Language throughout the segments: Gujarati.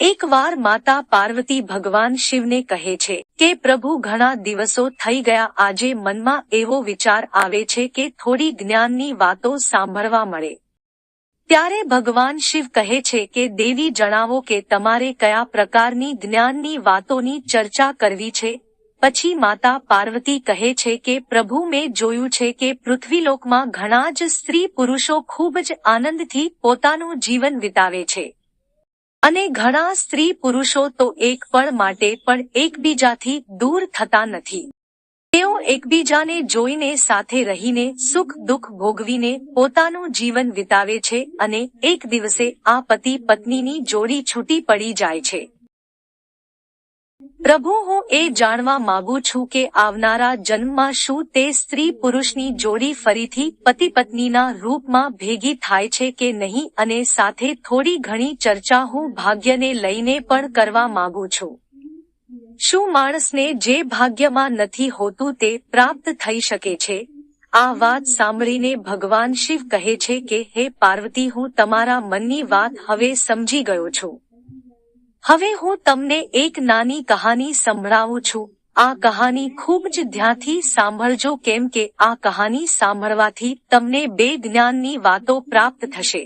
એકવાર માતા પાર્વતી ભગવાન શિવને કહે છે કે પ્રભુ ઘણા દિવસો થઈ ગયા, આજે મનમાં એવો વિચાર આવે છે કે થોડી જ્ઞાનની વાતો સાંભળવા મળે. ત્યારે ભગવાન શિવ કહે છે કે દેવી, જણાવો કે તમારે કયા પ્રકારની જ્ઞાનની વાતોની ચર્ચા કરવી છે. પછી માતા પાર્વતી કહે છે કે પ્રભુ, મેં જોયું છે કે પૃથ્વીલોકમાં ઘણા જ સ્ત્રી પુરુષો ખૂબ જ આનંદથી પોતાનું જીવન વિતાવે છે અને ઘણા સ્ત્રી પુરુષો તો એક પળ માટે પણ એકબીજાથી દૂર થતા નથી. તેઓ એકબીજાને જોઈને, સાથે રહીને, સુખ દુઃખ ભોગવીને પોતાનું જીવન વિતાવે છે અને એક દિવસે આ પતિ પત્નીની જોડી છૂટી પડી જાય છે. પ્રભુ, હું એ જાણવા માંગુ છું કે આવનારા જન્મમાં શું તે સ્ત્રી પુરુષની જોડી ફરીથી પતિ પત્નીના રૂપમાં ભેગી થાય છે કે નહીં, અને સાથે થોડી ઘણી ચર્ચા હું ભાગ્યને લઈને પણ કરવા માંગુ છું. શું માણસને જે ભાગ્યમાં નથી હોતું તે પ્રાપ્ત થઈ શકે છે? આ વાત સાંભળીને ભગવાન શિવ કહે છે કે હે પાર્વતી, હું તમારા મનની વાત હવે સમજી ગયો છું. હવે હું તમને એક નાની કહાની સંભળાવું છું. આ કહાની ખૂબ જ ધ્યાનથી સાંભળજો, કેમ કે આ કહાની સાંભળવાથી તમને બે જ્ઞાનની વાતો પ્રાપ્ત થશે.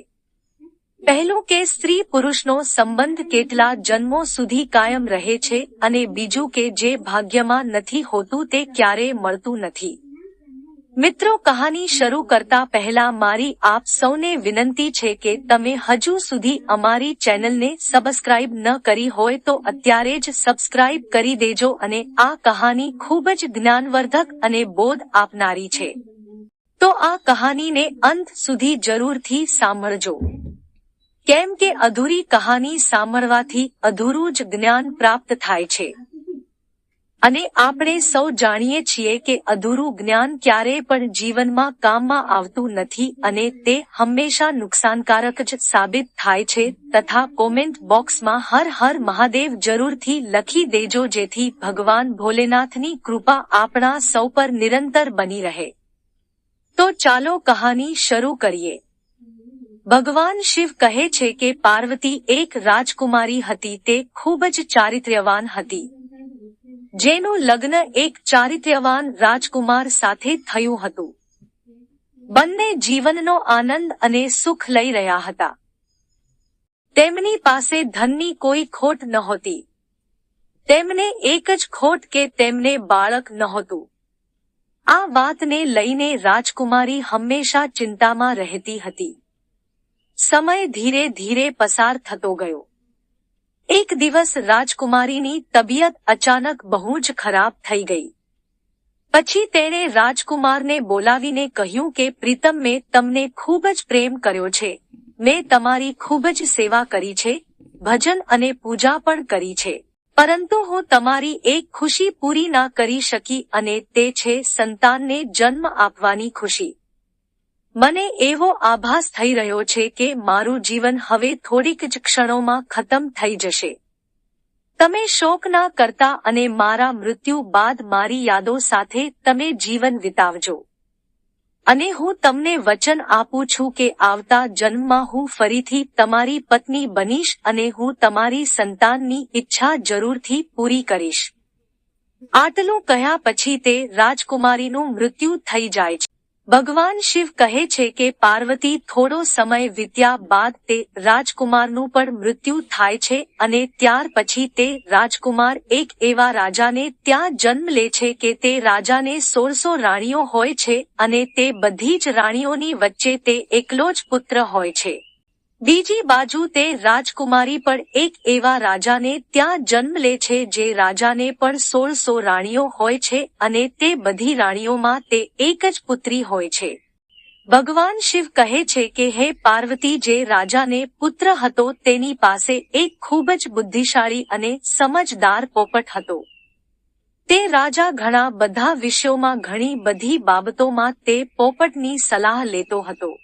પહેલું કે સ્ત્રી પુરુષનો સંબંધ કેટલા જન્મો સુધી કાયમ રહે છે, અને બીજું કે જે ભાગ્યમાં નથી હોતું તે ક્યારેય મળતું નથી. મિત્રો, કહાની શરૂ કરતા પહેલા મારી આપ સૌને વિનંતી છે કે તમે હજુ સુધી અમારી ચેનલને સબસ્ક્રાઇબ ન કરી હોય તો અત્યારે જ સબસ્ક્રાઇબ કરી દેજો, અને આ કહાની ખૂબ જ જ્ઞાનવર્ધક અને બોધ આપનારી છે. તો આ કહાનીને અંત સુધી જરૂરથી સાંભળજો, કેમ કે અધૂરી કહાની સાંભળવાથી અધૂરું જ જ્ઞાન પ્રાપ્ત થાય છે. અને આપણે સૌ જાણીએ છીએ કે અધૂરું જ્ઞાન ક્યારેય પણ જીવનમાં કામમાં આવતું નથી અને તે હંમેશા નુકસાનકારક જ સાબિત થાય છે. તથા કોમેન્ટ બોક્સમાં હર હર મહાદેવ જરૂરથી લખી દેજો, જેથી ભગવાન ભોલેનાથની કૃપા આપણા સૌ પર નિરંતર બની રહે. તો ચાલો કહાની શરૂ કરીએ. ભગવાન શિવ કહે છે કે પાર્વતી એક રાજકુમારી હતી. તે ખૂબ જ ચારિત્ર્યવાન હતી, જેનું લગ્ન એક ચારિત્ર્યવાન રાજકુમાર સાથે થયું હતું. બંને જીવનનો આનંદ અને સુખ લઈ રહ્યા હતા. તેમની પાસે ધનની કોઈ ખોટ નહોતી. તેમને એક જ ખોટ કે તેમને બાળક નહોતું. આ વાતને લઈને રાજકુમારી હંમેશા ચિંતામાં રહેતી હતી. સમય ધીરે ધીરે પસાર થતો ગયો. એક દિવસ રાજકુમારીની તબિયત અચાનક બહુ જ ખરાબ થઈ ગઈ. પછી તેણે રાજકુમારને બોલાવીને કહ્યું કે પ્રીતમ, મેં તમને ખૂબ જ પ્રેમ કર્યો છે. મેં તમારી ખૂબ જ સેવા કરી છે, ભજન અને પૂજા પણ કરી છે, પરંતુ હું તમારી એક ખુશી પૂરી ના કરી શકી, અને તે છે સંતાનને જન્મ આપવાની ખુશી. મને એવો આભાસ થઈ રહ્યો છે કે મારું જીવન હવે થોડીક જ ક્ષણોમાં ખતમ થઈ જશે. તમે શોક ના કરતા અને મારા મૃત્યુ બાદ મારી યાદો સાથે તમે જીવન વિતાવજો. અને હું તમને વચન આપું છું કે આવતા જન્મમાં હું ફરીથી તમારી પત્ની બનીશ અને હું તમારી સંતાનની ઈચ્છા જરૂરથી પૂરી કરીશ. આટલું કહ્યા પછી તે રાજકુમારીનું મૃત્યુ થઈ જાય છે. ભગવાન શિવ કહે છે કે પાર્વતી, થોડો સમય વીત્યા બાદ તે રાજકુમારનું પણ મૃત્યુ થાય છે, અને ત્યાર પછી તે રાજકુમાર એક એવા રાજાને ત્યાં જન્મ લે છે કે તે રાજાને 1600 રાણીઓ હોય છે, અને તે બધી જ રાણીઓની વચ્ચે તે એકલો જ પુત્ર હોય છે. બીજી બાજુ તે રાજકુમારી પણ એક એવા રાજાને ત્યાં જન્મ લે છે જે રાજાને પણ 1600 રાણીઓ હોય છે, અને તે બધી રાણીઓમાં તે એક જ પુત્રી હોય છે. ભગવાન શિવ કહે છે કે હે પાર્વતી, જે રાજાને પુત્ર હતો તેની પાસે એક ખૂબ જ બુદ્ધિશાળી અને સમજદાર પોપટ હતો. તે રાજા ઘણા બધા વિષયોમાં, ઘણી બધી બાબતોમાં તે પોપટની સલાહ લેતો હતો,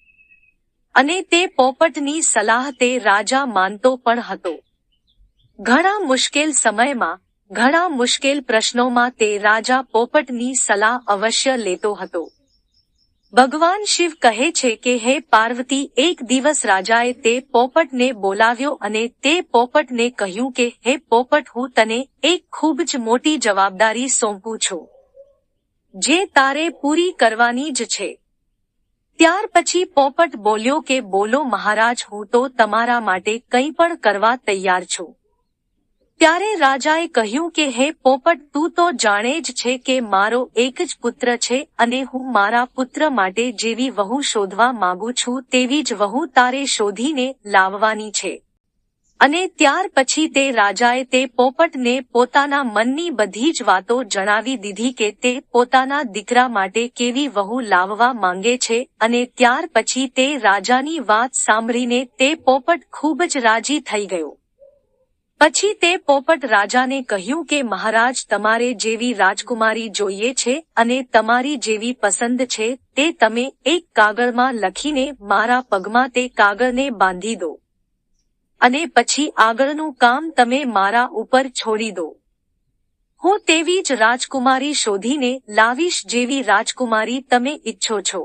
અને તે પોપટની સલાહ તે રાજા માનતો પણ હતો. ઘણા મુશ્કેલ સમયમાં, ઘણા મુશ્કેલ પ્રશ્નોમાં તે રાજા પોપટની સલાહ અવશ્ય લેતો હતો. ભગવાન શિવ કહે છે કે હે પાર્વતી, એક દિવસ રાજાએ તે પોપટને બોલાવ્યો અને તે પોપટને કહ્યું કે હે પોપટ, હું તને એક ખૂબ જ મોટી જવાબદારી સોંપું છું, જે તારે પૂરી કરવાની જ છે. ત્યાર પછી પોપટ બોલ્યો કે બોલો મહારાજ, હું તો તમારા માટે કંઈ પણ કરવા તૈયાર છું. ત્યારે રાજાએ કહ્યું કે હે પોપટ, તું તો જાણે જ છે કે મારો એક જ પુત્ર છે અને હું મારા પુત્ર માટે જેવી વહુ શોધવા માંગુ છું તેવી જ વહુ તારે શોધીને લાવવાની છે. અને ત્યાર પછી તે રાજાએ તે પોપટને પોતાના મનની બધી જ વાતો જણાવી દીધી કે તે પોતાના દીકરા માટે કેવી વહુ લાવવા માંગે છે. અને ત્યાર પછી તે રાજાની વાત સાંભળીને તે પોપટ ખૂબ જ રાજી થઈ ગયો. પછી તે પોપટ રાજાને કહ્યું કે મહારાજ, તમારે જેવી રાજકુમારી જોઈએ છે અને તમારી જેવી પસંદ છે તે તમે એક કાગળમાં લખીને મારા પગમાં તે કાગળને બાંધી દો અને પછી આગળનું કામ તમે મારા ઉપર છોડી દો. હું તેવી જ રાજકુમારી શોધીને લાવીશ જેવી રાજકુમારી તમે ઈચ્છો છો.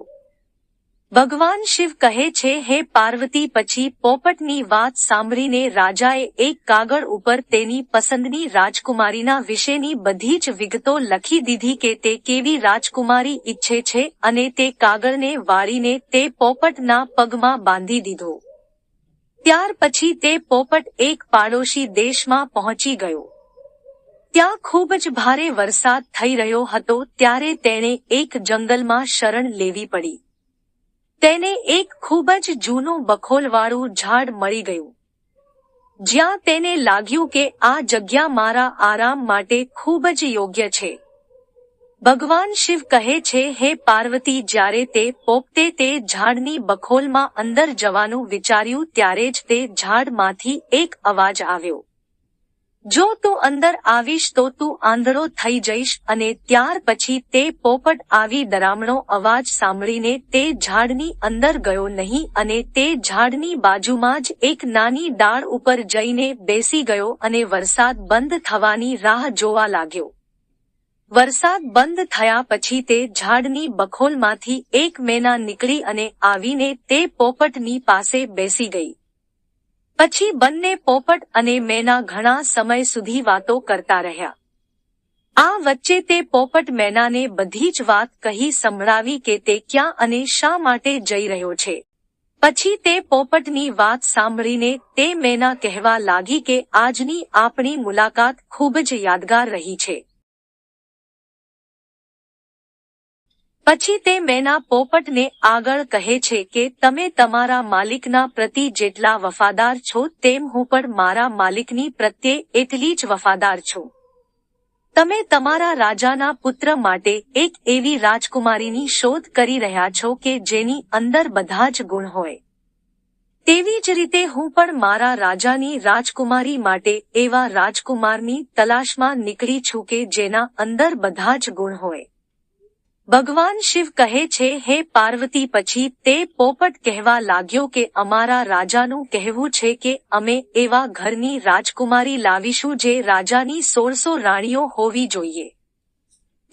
ભગવાન શિવ કહે છે હે પાર્વતી, પછી પોપટની વાત સાંભળીને રાજાએ એક કાગળ ઉપર તેની પસંદની રાજકુમારીના વિશેની બધી જ વિગતો લખી દીધી કે તે કેવી રાજકુમારી ઈચ્છે છે અને તે કાગળને વાળીને તે પોપટના પગમાં બાંધી દીધો. ત્યાર પછી તે પોપટ એક પાડોશી દેશમાં પહોંચી ગયો. ત્યાં ખૂબ જ ભારે વરસાદ થઈ રહ્યો હતો ત્યારે તેણે એક જંગલમાં શરણ લેવી પડી. તેને એક ખૂબ જ જૂનું બખોલવાળું ઝાડ મળી ગયું, જ્યાં તેને લાગ્યું કે આ જગ્યા મારા આરામ માટે ખૂબ જ યોગ્ય છે. ભગવાન શિવ કહે છે હે પાર્વતી, જ્યારે તે પોપટે તે ઝાડની બખોલમાં અંદર જવાનું વિચાર્યું ત્યારે જ તે ઝાડમાંથી એક અવાજ આવ્યો, જો તું અંદર આવીશ તો તું આંધળો થઈ જઈશ. અને ત્યાર પછી તે પોપટ આવી ડરામણો અવાજ સાંભળીને તે ઝાડની અંદર ગયો નહીં અને તે ઝાડની બાજુમાં જ એક નાની ડાળ ઉપર જઈને બેસી ગયો અને વરસાદ બંધ થવાની રાહ જોવા લાગ્યો. વરસાદ બંધ થયા પછી તે ઝાડની બખોલમાંથી એક મેના નીકળી અને આવીને તે પોપટની પાસે બેસી ગઈ. પછી બંને પોપટ અને મેના ઘણા સમય સુધી વાતો કરતા રહ્યા. આ વચ્ચે તે પોપટ મેનાને બધી જ વાત કહી સંભળાવી કે તે ક્યાં અને શા માટે જઈ રહ્યો છે. પછી તે પોપટની વાત સાંભળીને તે મેના કહેવા લાગી કે આજની આપણી મુલાકાત ખૂબ જ યાદગાર રહી છે. પછી તે મેના પોપટને આગળ કહે છે કે તમે તમારા માલિકના પ્રતિ જેટલા વફાદાર છો તેમ હું પણ મારા માલિકની પ્રત્યે એટલી જ વફાદાર છું. તમે તમારા રાજાના પુત્ર માટે એક એવી રાજકુમારીની શોધ કરી રહ્યા છો કે જેની અંદર બધા જ ગુણ હોય. તેવી જ રીતે હું પણ મારા રાજાની રાજકુમારી માટે એવા રાજકુમારની તલાશમાં નીકળી છું કે જેના અંદર બધા જ ગુણ હોય. ભગવાન શિવ કહે છે હે પાર્વતી, પછી તે પોપટ કહેવા લાગ્યો કે અમારા રાજાનું કહેવું છે કે અમે એવા ઘરની રાજકુમારી લાવીશું જે રાજાની 1600 રાણીઓ હોવી જોઈએ.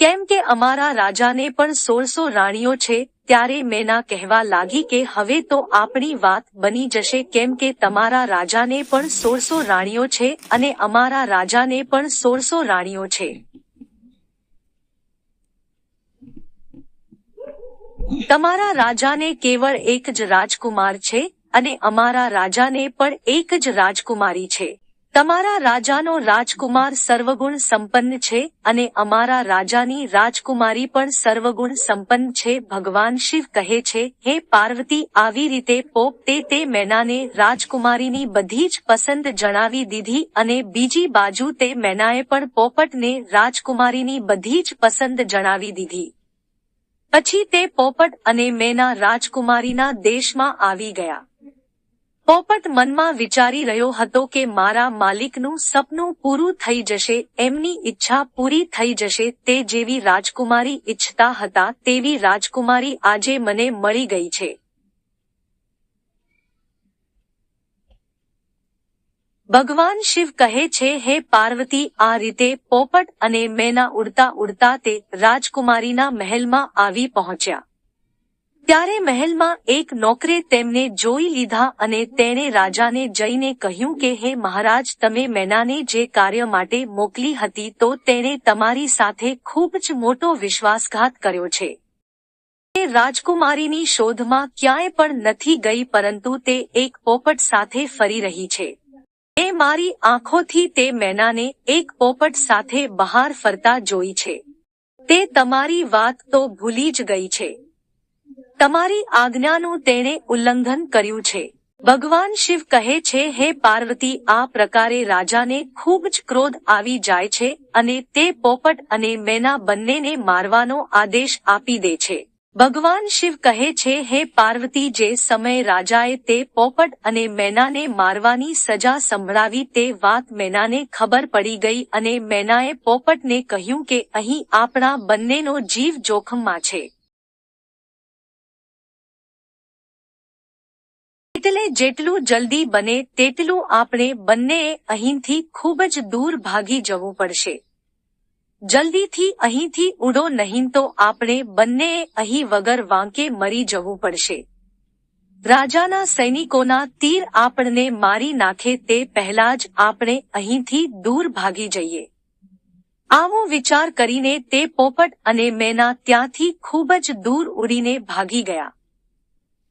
કેમ કે અમારા રાજાને પણ 1600 રાણીઓ છે. ત્યારે મેના કહેવા લાગી કે હવે તો આપણી વાત બની જશે, કેમ કે તમારા રાજાને પણ 1600 રાણીઓ છે અને અમારા રાજાને પણ 1600 રાણીઓ છે. તમારા રાજાને કેવળ એક જ રાજકુમાર છે અને અમારા રાજાને પણ એક જ રાજકુમારી છે. તમારા રાજાનો રાજકુમાર સર્વગુણ સંપન્ન છે અને અમારા રાજાની રાજકુમારી પણ સર્વગુણ સંપન્ન છે. ભગવાન શિવ કહે છે હે પાર્વતી, આવી રીતે પોપટે તે મેનાને રાજકુમારીની બધી જ પસંદ જણાવી દીધી અને બીજી બાજુ તે મેનાએ પણ પોપટને રાજકુમારીની બધી જ પસંદ જણાવી દીધી. પછી તે પોપટ અને મેના રાજકુમારીના દેશમાં આવી ગયા. પોપટ મનમાં વિચારી રહ્યો હતો કે મારા માલિકનું સપનું પૂરું થઈ જશે, એમની ઈચ્છા પૂરી થઈ જશે. તે જેવી રાજકુમારી ઈચ્છતા હતા તેવી રાજકુમારી આજે મને મળી ગઈ છે. ભગવાન શિવ કહે છે હે પાર્વતી, આ રીતે પોપટ અને મેના ઉડતા ઉડતા તે રાજકુમારીના મહેલમાં આવી પહોંચ્યા. ત્યારે મહેલમાં એક નોકરે તેમને જોઈ લીધા અને તેણે રાજાને જઈને કહ્યું કે હે મહારાજ, તમે મેનાને જે કાર્ય માટે મોકલી હતી તો તેણે તમારી સાથે ખૂબ જ મોટો વિશ્વાસઘાત કર્યો છે. તે રાજકુમારીની શોધમાં ક્યાંય પણ નથી ગઈ, પરંતુ તે એક પોપટ સાથે ફરી રહી છે. એ મારી આંખોથી તે મેનાને એક પોપટ સાથે બહાર ફરતા જોઈ છે. તે તમારી વાત તો ભૂલી જ ગઈ છે. તમારી આજ્ઞાનું તેણે ઉલ્લંઘન કર્યું છે. ભગવાન શિવ કહે છે, હે પાર્વતી, આ પ્રકારે રાજાને ખૂબ જ ક્રોધ આવી જાય છે અને તે પોપટ અને મેના બંનેને મારવાનો આદેશ આપી દે છે. ભગવાન શિવ કહે છે, હે પાર્વતી, જે સમયે રાજાએ તે પોપટ અને મેનાને મારવાની સજા સંભળાવી તે વાત મેનાને ખબર પડી ગઈ અને મેનાએ પોપટને કહ્યું કે અહીં આપણા બંનેનો જીવ જોખમમાં છે. એટલે જેટલું જલ્દી બને તેટલું આપણે બંનેએ અહીંથી ખૂબ જ દૂર ભાગી જવું પડશે. જલ્દીથી અહીંથી ઉડો, નહીં તો આપણે બંનેએ અહીં વગર વાંકે મરી જવું પડશે. રાજાના સૈનિકોના તીર આપણને મારી નાખે તે પહેલા જ આપણે અહીંથી દૂર ભાગી જઈએ. આવો વિચાર કરીને તે પોપટ અને મેના ત્યાંથી ખૂબ જ દૂર ઉડીને ભાગી ગયા.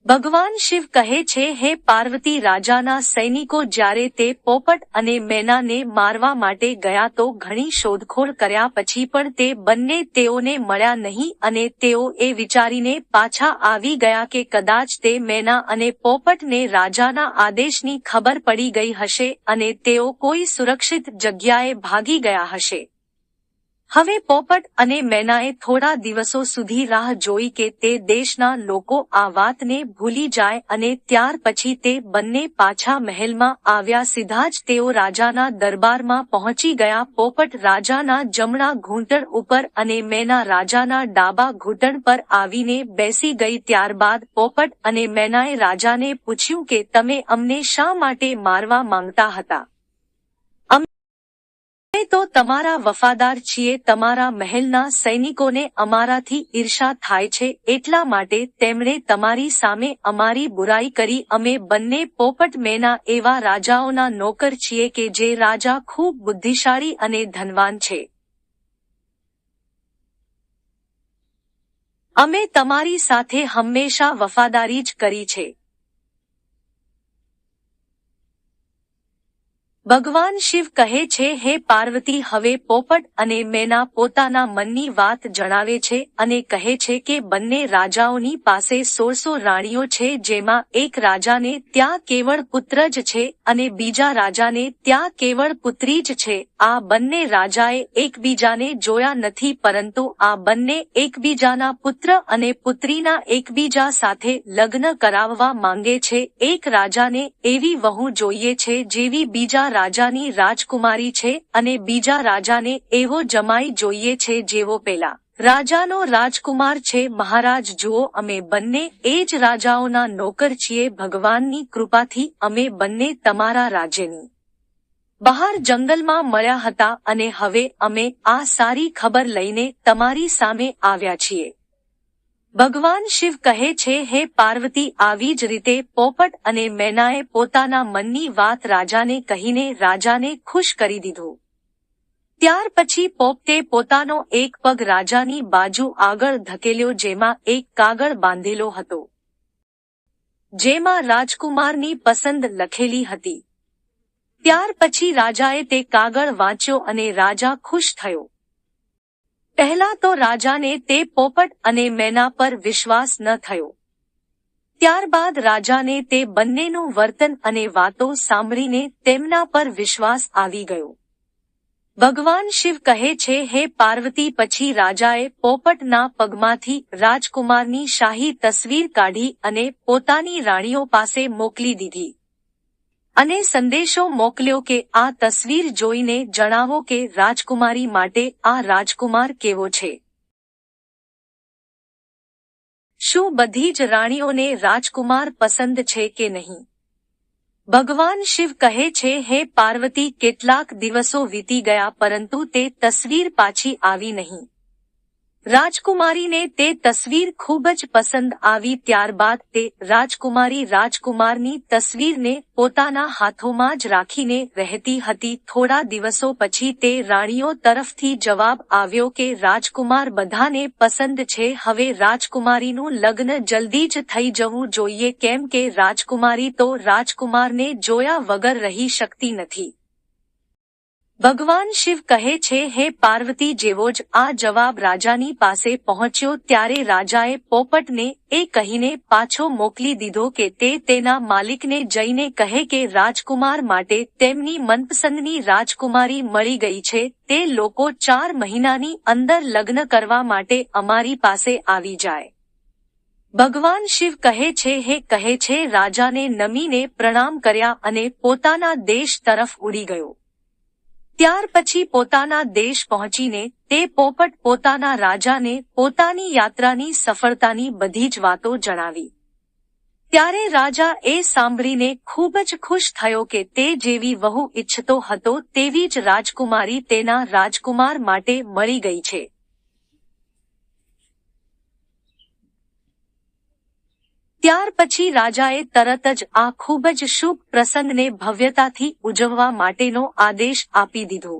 ભગવાન શિવ કહે છે, હે પાર્વતી, રાજાના સૈનિકો જ્યારે તે પોપટ અને મેનાને મારવા માટે ગયા તો ઘણી શોધખોળ કર્યા પછી પણ તે બંને તેઓને મળ્યા નહીં અને તેઓ એ વિચારીને પાછા આવી ગયા કે કદાચ તે મેના અને પોપટને રાજાના આદેશની ખબર પડી ગઈ હશે અને તેઓ કોઈ સુરક્ષિત જગ્યાએ ભાગી ગયા હશે. હવે પોપટ અને મેનાએ થોડા દિવસો સુધી રાહ જોઈ કે તે દેશના લોકો આ વાતને ભૂલી જાય અને ત્યાર પછી તે બંને પાછા મહેલમાં આવ્યા. સીધા જ તેઓ રાજાના દરબારમાં પહોંચી ગયા. પોપટ રાજાના જમણા ઘૂંટણ ઉપર અને મેના રાજાના ડાબા ઘૂંટણ પર આવીને બેસી ગઈ. ત્યારબાદ પોપટ અને મેનાએ રાજાને પૂછ્યું કે તમે અમને શા માટે મારવા માંગતા હતા? તો તમારા વફાદાર છીએ. તમારા મહેલના સૈનિકોને અમારાથી ઈર્ષા થાય છે, એટલા માટે તેમણે તમારી સામે અમારી બુરાઈ કરી. અમે બંને પોપટ મેના એવા રાજાઓના નોકર છીએ કે જે રાજા ખૂબ બુદ્ધિશાળી અને ધનવાન છે. અમે તમારી સાથે હંમેશા વફાદારી જ કરી છે. ભગવાન શિવ કહે છે, હે પાર્વતી, હવે પોપટ અને મેના પોતાના મનની વાત જણાવે છે અને કહે છે કે બંને રાજાઓની પાસે 1600 રાણીઓ છે, જેમાં એક રાજાને ત્યાં કેવળ પુત્ર જ છે અને બીજા રાજાને ત્યાં કેવળ પુત્રી જ છે. આ બંને રાજાએ એકબીજાને જોયા નથી, પરંતુ આ બંને એકબીજાના પુત્ર અને પુત્રીના એકબીજા સાથે લગ્ન કરાવવા માંગે છે. એક રાજાને એવી વહુ જોઈએ છે જેવી બીજા રાજાની રાજકુમારી છે અને બીજા રાજાને એવો જમાઈ જોઈએ છે જેવો પેલા રાજાનો રાજકુમાર છે. મહારાજ જુઓ, અમે બંને એ જ રાજાઓના નોકર છીએ. ભગવાનની કૃપાથી અમે બંને તમારા રાજ્યની બહાર જંગલમાં મળ્યા હતા અને હવે અમે આ સારી ખબર લઈને તમારી સામે આવ્યા છીએ. ભગવાન શિવ કહે છે, હે પાર્વતી, આવી જ રીતે પોપટ અને મેનાએ પોતાના મનની વાત રાજાને કહીને રાજાને ખુશ કરી દીધું. ત્યાર પછી પોપટે પોતાનો એક પગ રાજાની બાજુ આગળ ધકેલ્યો, જેમાં એક કાગળ બાંધેલો હતો, જેમાં રાજકુમારની પસંદ લખેલી હતી. ત્યાર પછી રાજાએ તે કાગળ વાંચ્યો અને રાજા ખુશ થયો. પહેલા તો રાજાને તે પોપટ અને મેના પર વિશ્વાસ ન થયો. ત્યારબાદ રાજાને તે બંનેનું વર્તન અને વાતો સાંભળીને તેમના પર વિશ્વાસ આવી ગયો. ભગવાન શિવ કહે છે, હે પાર્વતી, પછી રાજાએ પોપટના પગમાંથી રાજકુમારની શાહી તસવીર કાઢી અને પોતાની રાણીઓ પાસે મોકલી દીધી અને સંદેશો મોકલ્યો કે આ તસવીર જોઈને જણાવો કે રાજકુમારી માટે આ રાજકુમાર કેવો છે. શું બધી જ રાણીઓને રાજકુમાર પસંદ છે કે નહીં? ભગવાન શિવ કહે છે, હે પાર્વતી, કેટલાક દિવસો વીતી ગયા પરંતુ તે તસવીર પાછી આવી નહીં. રાજકુમારીને તે તસવીર ખૂબ જ પસંદ આવી. ત્યારબાદ તે રાજકુમારી રાજકુમારની તસવીરને પોતાના હાથોમાં જ રાખીને રહેતી હતી. થોડા દિવસો પછી તે રાણીઓ તરફથી જવાબ આવ્યો કે રાજકુમાર બધાને પસંદ છે, હવે રાજકુમારીનું લગ્ન જલ્દી જ થઈ જવું જોઈએ, કેમ કે રાજકુમારી તો રાજકુમારને જોયા વગર રહી શકતી નથી. ભગવાન શિવ કહે છે, હે પાર્વતી, જેવો જ આ જવાબ રાજાની પાસે પહોંચ્યો ત્યારે રાજાએ પોપટને એ કહીને પાછો મોકલી દીધો કે તે તેના માલિકને જઈને કહે કે રાજકુમાર માટે તેમની મનપસંદની રાજકુમારી મળી ગઈ છે, તે લોકો 4 મહિનાની અંદર લગ્ન કરવા માટે અમારી પાસે આવી જાય. ભગવાન શિવ કહે છે, રાજાને નમીને પ્રણામ કર્યા અને પોતાના દેશ તરફ ઉડી ગયો. ત્યાર પછી પોતાના દેશ પહોંચીને તે પોપટ પોતાના રાજાને પોતાની યાત્રાની સફળતાની બધી જ વાતો જણાવી. ત્યારે રાજા એ સાંભળીને ખૂબ જ ખુશ થયો કે તે જેવી વહુ ઈચ્છતો હતો તેવી જ રાજકુમારી તેના રાજકુમાર માટે મળી ગઈ છે. ત્યાર પછી રાજાએ તરત જ આ ખૂબ જ શુભ પ્રસંગને ભવ્યતાથી ઉજવવા માટેનો આદેશ આપી દીધો.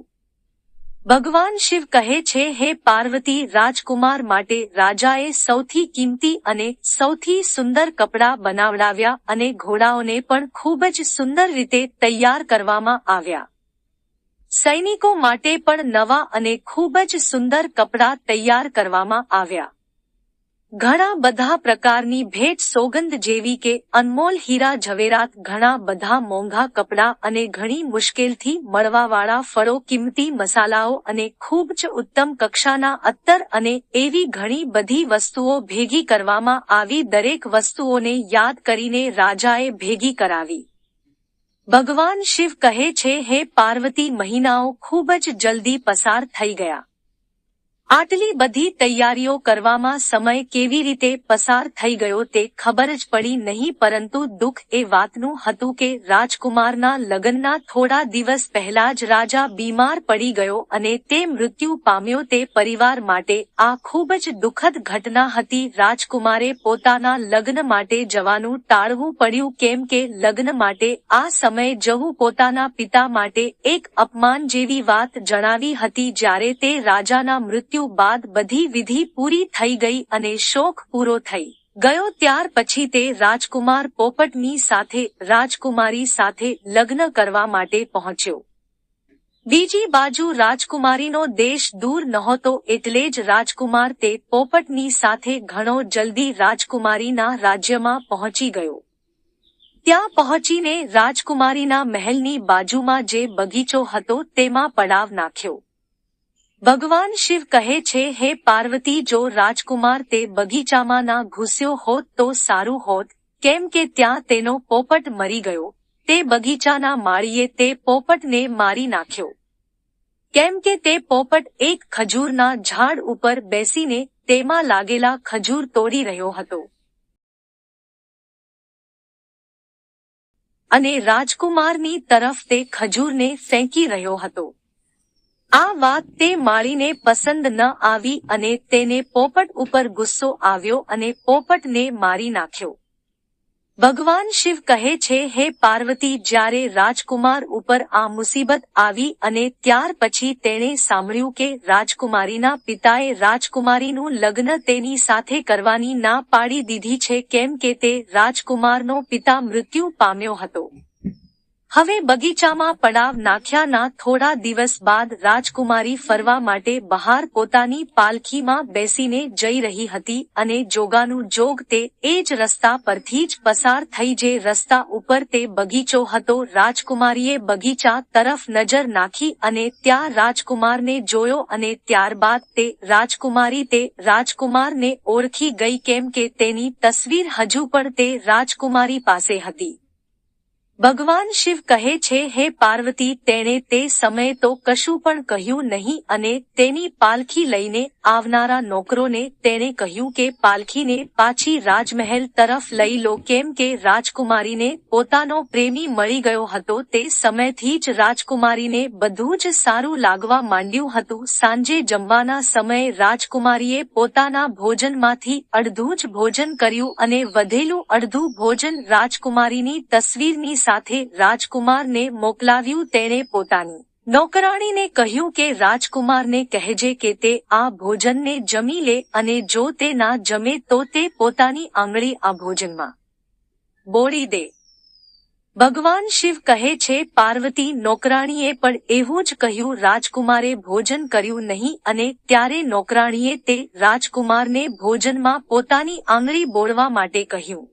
ભગવાન શિવ કહે છે, હે પાર્વતી, રાજકુમાર માટે રાજાએ સૌથી કિંમતી અને સૌથી સુંદર કપડાં બનાવડાવ્યા અને ઘોડાઓને પણ ખૂબ જ સુંદર રીતે તૈયાર કરવામાં આવ્યા. સૈનિકો માટે પણ નવા અને ખૂબ જ સુંદર કપડાં તૈયાર કરવામાં આવ્યા. ઘણા બધા પ્રકારની ભેટ સોગંદ જેવી કે અનમોલ હીરા ઝવેરાત, ઘણા બધા મોંઘા કપડાં અને ઘણી મુશ્કેલથી મળવાવાળા ફળો, કિંમતી મસાલાઓ અને ખૂબ જ ઉત્તમ કક્ષાના અત્તર અને એવી ઘણી બધી વસ્તુઓ ભેગી કરવામાં આવી. દરેક વસ્તુઓને યાદ કરીને રાજાએ ભેગી કરાવી. ભગવાન શિવ કહે છે, હે પાર્વતી, મહિનાઓ ખૂબ જ જલ્દી પસાર થઈ ગયા. આટલી બધી તૈયારીઓ કરવામાં સમય કેવી રીતે પસાર થઈ ગયો તે ખબર જ પડી નહીં, પરંતુ દુઃખ એ વાતનું હતું કે રાજકુમારના લગ્નના થોડા દિવસ પહેલા જ રાજા બીમાર પડી ગયો અને તે મૃત્યુ પામ્યો. તે પરિવાર માટે આ ખૂબ જ દુઃખદ ઘટના હતી. રાજકુમારે પોતાના લગ્ન માટે જવાનું ટાળવું પડ્યું, કેમ કે લગ્ન માટે આ સમયે જવું પોતાના પિતા માટે એક અપમાન જેવી વાત જણાવી હતી. જ્યારે તે રાજાના મૃત્યુ બાદ બધી વિધિ પૂરી થઈ ગઈ અને શોક પૂરો થઈ ગયો ત્યાર પછી તે રાજકુમાર પોપટની સાથે રાજકુમારી સાથે લગ્ન કરવા માટે પહોંચ્યો. બીજી બાજુ રાજકુમારીનો દેશ દૂર નહોતો, એટલે જ રાજકુમાર તે પોપટની સાથે ઘણો જલ્દી રાજકુમારીના રાજ્યમાં પહોંચી ગયો. ત્યાં પહોંચીને રાજકુમારીના મહેલની બાજુમાં જે બગીચો હતો તેમાં પડાવ નાખ્યો. ભગવાન શિવ કહે છે, હે પાર્વતી, જો રાજકુમાર તે બગીચામાં ના ઘૂસ્યો હોત તો સારું હોત, કેમ કે ત્યાં તેનો પોપટ મરી ગયો. તે બગીચાના માળીએ તે પોપટને મારી નાખ્યો, કેમ કે તે પોપટ એક ખજૂરના ઝાડ ઉપર બેસીને તેમાં લાગેલા ખજૂર તોડી રહ્યો હતો અને રાજકુમારની તરફ તે ખજૂરને ફેંકી રહ્યો હતો. આ વાત તે માળીને પસંદ ન આવી અને તેને પોપટ ઉપર ગુસ્સો આવ્યો અને પોપટને મારી નાખ્યો. ભગવાન શિવ કહે છે, હે પાર્વતી, જ્યારે રાજકુમાર ઉપર આ મુસીબત આવી અને ત્યાર પછી તેણે સાંભળ્યું કે રાજકુમારીના પિતાએ રાજકુમારીનું લગ્ન તેની સાથે કરવાની ના પાડી દીધી છે, કેમ કે તે રાજકુમારનો પિતા મૃત્યુ પામ્યો હતો. હવે બગીચામાં પડાવ નાખ્યાના થોડા દિવસ બાદ રાજકુમારી ફરવા માટે બહાર પોતાની પાલખીમાં બેસીને જઈ રહી હતી અને જોગાનું જોગ તે એ જ રસ્તા પરથી જ પસાર થઈ જે રસ્તા ઉપર તે બગીચો હતો. રાજકુમારીએ બગીચા તરફ નજર નાખી અને ત્યાં રાજકુમારને જોયો અને ત્યારબાદ તે રાજકુમારને ઓળખી ગઈ, કેમ કે તેની તસવીર હજુ પણ તે રાજકુમારી પાસે હતી. ભગવાન શિવ કહે છે, હે પાર્વતી, તેણે તે સમયે તો કશું પણ કહ્યું નહીં અને તેની પાલખી લઈને આવનારા નોકરોને તેણે કહ્યું કે પાલખીને પાછી રાજમહેલ તરફ લઈ લો, કેમ કે રાજકુમારીને પોતાનો પ્રેમી મળી ગયો હતો. તે સમયથી જ રાજકુમારીને બધું જ સારું લાગવા માંડ્યું હતું. સાંજે જમવાના સમયે રાજકુમારીએ પોતાના ભોજનમાંથી અડધું જ ભોજન કર્યું અને વધેલું અડધું ભોજન રાજકુમારીની તસવીરની સાથે રાજકુમારને મોકલાવ્યું. તેણે પોતાની નોકરાણીને કહ્યું કે રાજકુમારને કહેજે કે તે આ ભોજનને જમી લે અને જો તે ના જમે તો તે પોતાની આંગળી આ ભોજનમાં બોળી દે. ભગવાન શિવ કહે છે, પાર્વતી, નોકરાણીએ પણ એવું જ કહ્યું. રાજકુમારે ભોજન કર્યું નહીં અને ત્યારે નોકરાણીએ તે રાજકુમારને ભોજનમાં પોતાની આંગળી બોળવા માટે કહ્યું.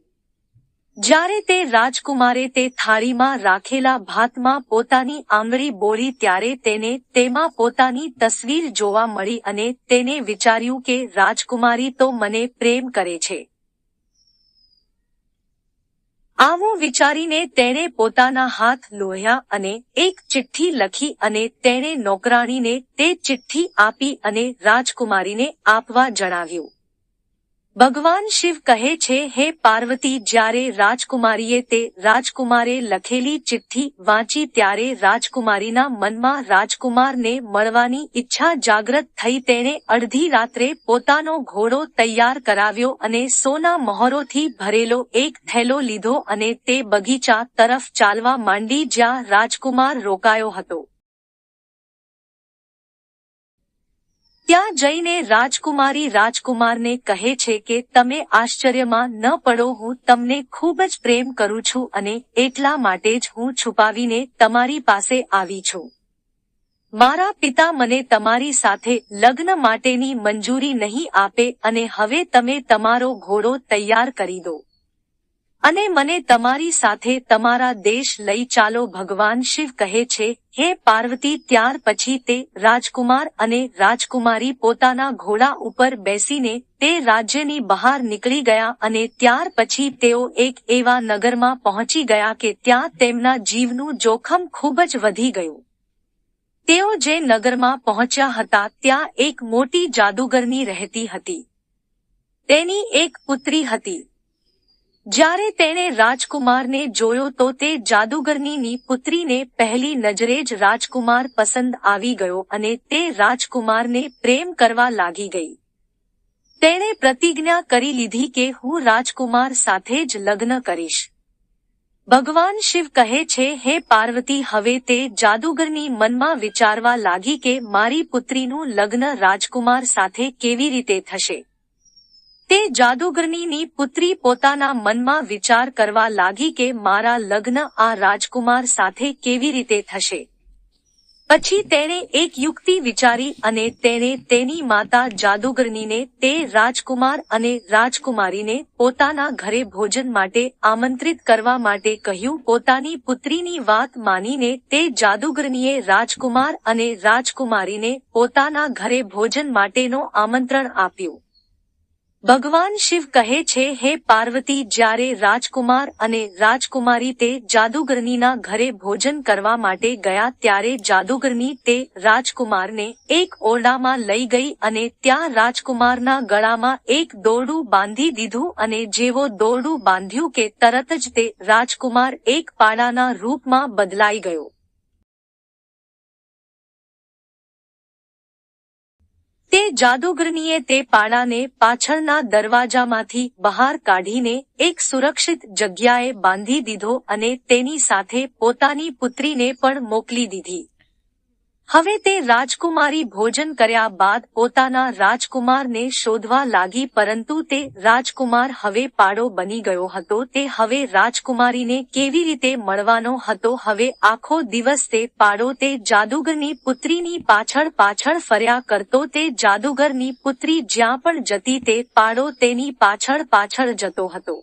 જ્યારે તે રાજકુમારે તે થાળીમાં રાખેલા ભાતમાં પોતાની આંગળી બોળી ત્યારે તેને તેમાં પોતાની તસવીર જોવા મળી અને તેને વિચાર્યું કે રાજકુમારી તો મને પ્રેમ કરે છે. આવું વિચારીને તેણે પોતાના હાથ લોહ્યા અને એક ચિઠ્ઠી લખી અને તેણે નોકરાણીને તે ચિઠ્ઠી આપી અને રાજકુમારીને આપવા જણાવ્યું. ભગવાન શિવ કહે છે, હે પાર્વતી, જ્યારે રાજકુમારીએ તે રાજકુમારે લખેલી ચિઠ્ઠી વાંચી ત્યારે રાજકુમારીના મનમાં રાજકુમારને મળવાની ઈચ્છા જાગૃત થઈ. તેણે અડધી રાત્રે પોતાનો ઘોડો તૈયાર કરાવ્યો અને સોના મહોરોથી ભરેલો એક થેલો લીધો અને તે બગીચા તરફ ચાલવા માંડી જ્યાં રાજકુમાર રોકાયો હતો. ત્યાં જઈને રાજકુમારી રાજકુમારને કહે છે કે તમે આશ્ચર્યમાં ન પડો, હું તમને ખૂબ જ પ્રેમ કરું છું અને એટલા માટે જ હું છુપાવીને તમારી પાસે આવી છું. મારા પિતા મને તમારી સાથે લગ્ન માટેની મંજૂરી નહીં આપે અને હવે તમે તમારો ઘોડો તૈયાર કરી દો અને મને તમારી સાથે તમારા દેશ લઈ ચાલો. ભગવાન શિવ કહે છે, હે પાર્વતી, ત્યાર પછી તે રાજકુમાર અને રાજકુમારી પોતાના ઘોડા ઉપર બેસીને તે રાજ્યની બહાર નીકળી ગયા અને ત્યાર પછી તેઓ એક એવા નગરમાં પહોંચી ગયા કે ત્યાં તેમના જીવનું જોખમ ખૂબ જ વધી ગયું. તેઓ જે નગરમાં પહોંચ્યા હતા ત્યાં એક મોટી જાદુગરની રહેતી હતી. તેની એક પુત્રી હતી. જ્યારે તેણે રાજકુમારને જોયો તો તે જાદુગરનીની પુત્રીને પહેલી નજરે જ રાજકુમાર પસંદ આવી ગયો અને તે રાજકુમારને પ્રેમ કરવા લાગી ગઈ. તેણે પ્રતિજ્ઞા કરી લીધી કે હું રાજકુમાર સાથે જ લગ્ન કરીશ. ભગવાન શિવ કહે છે, હે પાર્વતી, હવે તે જાદુગરની મનમાં વિચારવા લાગી કે મારી પુત્રીનું લગ્ન રાજકુમાર સાથે કેવી રીતે થશે. તે જાદુગરનીની પુત્રી પોતાના મનમાં વિચાર કરવા લાગી કે મારા લગ્ન આ રાજકુમાર સાથે કેવી રીતે થશે. પછી તેણે એક યુક્તિ વિચારી અને તેણે તેની માતા જાદુગરનીને તે રાજકુમાર અને રાજકુમારીને પોતાના ઘરે ભોજન માટે આમંત્રિત કરવા માટે કહ્યું. પોતાની પુત્રીની વાત માનીને તે જાદુગરનીએ રાજકુમાર અને રાજકુમારીને પોતાના ઘરે ભોજન માટેનો આમંત્રણ આપ્યું. ભગવાન શિવ કહે છે, હે પાર્વતી, જ્યારે રાજકુમાર અને રાજકુમારી તે જાદુગરનીના ઘરે ભોજન કરવા માટે ગયા ત્યારે જાદુગરની તે રાજકુમારને એક ઓરડામાં લઈ ગઈ અને ત્યાં રાજકુમારના ગળામાં એક દોરડું બાંધી દીધું અને જેવો દોરડું બાંધ્યું કે તરત જ તે રાજકુમાર એક પાડાના રૂપમાં બદલાઈ ગયો. તે જાદુગરનીએ તે પાડાને પાછળના દરવાજામાંથી બહાર કાઢીને એક સુરક્ષિત જગ્યાએ બાંધી દીધો અને તેની સાથે પોતાની પુત્રીને પણ મોકલી દીધી. હવે તે રાજકુમારી ભોજન કર્યા બાદ પોતાના રાજકુમારને શોધવા લાગી, પરંતુ તે રાજકુમાર હવે પાડો બની ગયો હતો. તે હવે રાજકુમારીને કેવી રીતે મળવાનો હતો. હવે આખો દિવસ તે પાડો તે જાદુગરની પુત્રીની પાછળ પાછળ ફર્યા કરતો. તે જાદુગરની પુત્રી જ્યાં પણ જતી તે પાડો તેની પાછળ પાછળ જતો હતો.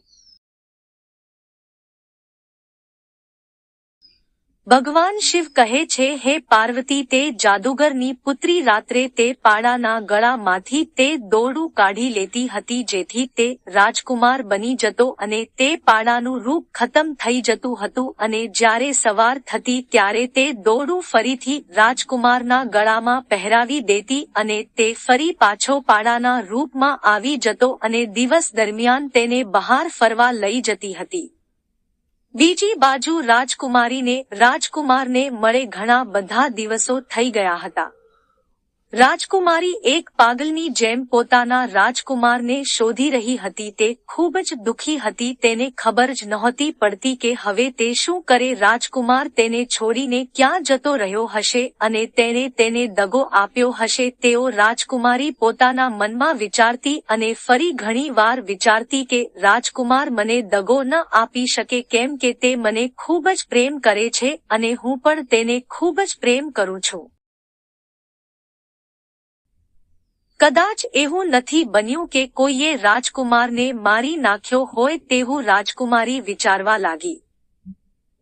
ભગવાન શિવ કહે છે, હે પાર્વતી, તે જાદુગરની પુત્રી રાત્રે તે પાડાના ગળામાંથી તે દોરડું કાઢી લેતી હતી જેથી તે રાજકુમાર બની જતો અને તે પાડાનું રૂપ ખતમ થઈ જતું હતું અને જ્યારે સવાર થતી ત્યારે તે દોરડું ફરીથી રાજકુમારના ગળામાં પહેરાવી દેતી અને તે ફરી પાછો પાડાના રૂપમાં આવી જતો અને દિવસ દરમિયાન તેને બહાર ફરવા લઈ જતી હતી. બીજી બાજુ રાજકુમારને મળે ઘણા બધા દિવસો થઈ ગયા હતા. રાજકુમારી એક પાગલની જેમ પોતાના રાજકુમારને શોધી રહી હતી. તે ખૂબ જ દુઃખી હતી. તેને ખબર જ નહોતી પડતી કે હવે તે શું કરે. રાજકુમાર તેને છોડીને ક્યાં જતો રહ્યો હશે અને તેને દગો આપ્યો હશે. તેઓ રાજકુમારી પોતાના મનમાં વિચારતી અને ફરી ઘણી વાર વિચારતી કે રાજકુમાર મને દગો ન આપી શકે કેમ કે તે મને ખૂબ જ પ્રેમ કરે છે અને હું પણ તેને ખૂબ જ પ્રેમ કરું છું. કદાચ એવું નથી બન્યું કે કોઈએ રાજકુમારને મારી નાખ્યો હોય તેવું રાજકુમારી વિચારવા લાગી.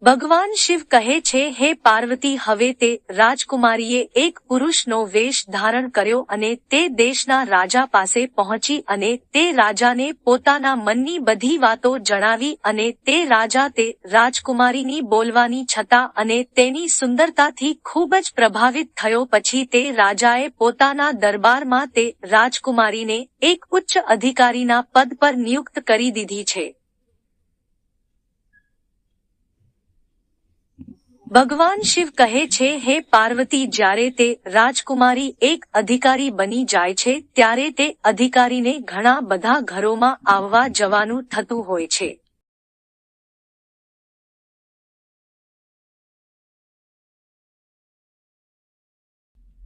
ભગવાન શિવ કહે છે, હે પાર્વતી, હવે તે રાજકુમારીએ એક પુરુષનો વેશ ધારણ કર્યો અને તે દેશના રાજા પાસે પહોંચી અને તે રાજાને પોતાના મનની બધી વાતો જણાવી અને તે રાજા તે રાજકુમારીની બોલવાની છતાં અને તેની સુંદરતાથી ખૂબ જ પ્રભાવિત થયો. પછી તે રાજાએ પોતાના દરબારમાં તે રાજકુમારીને એક ઉચ્ચ અધિકારીના પદ પર નિયુક્ત કરી દીધી છે. ભગવાન શિવ કહે છે, હે પાર્વતી, જ્યારે તે રાજકુમારી એક અધિકારી બની જાય છે ત્યારે તે અધિકારીને ઘણા બધા ઘરોમાં આવવા જવાનું થતું હોય છે.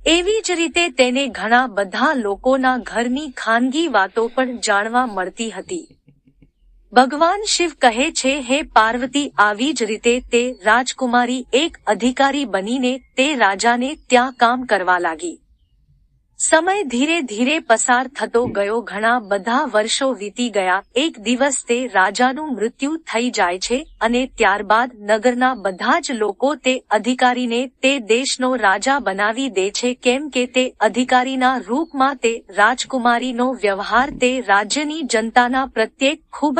એવી જ રીતે તેને ઘણા બધા લોકોના ઘરની ખાનગી વાતો પણ જાણવા મળતી હતી. ભગવાન શિવ કહે છે, હે પાર્વતી, આવી જ રીતે તે રાજકુમારી એક અધિકારી બનીને તે રાજાને ત્યાં કામ કરવા લાગી. સમય ધીરે ધીરે પસાર થતો ગયો. ઘણા બધા વર્ષો વીતી ગયા. એક દિવસ તે રાજાનું મૃત્યુ થઈ જાય છે અને ત્યારબાદ નગરના બધા જ લોકો તે અધિકારીને તે દેશનો રાજા બનાવી દે છે કેમ કે તે અધિકારીના રૂપમાં તે રાજકુમારીનો વ્યવહાર તે રાજ્યની જનતાના પ્રત્યે ખૂબ જ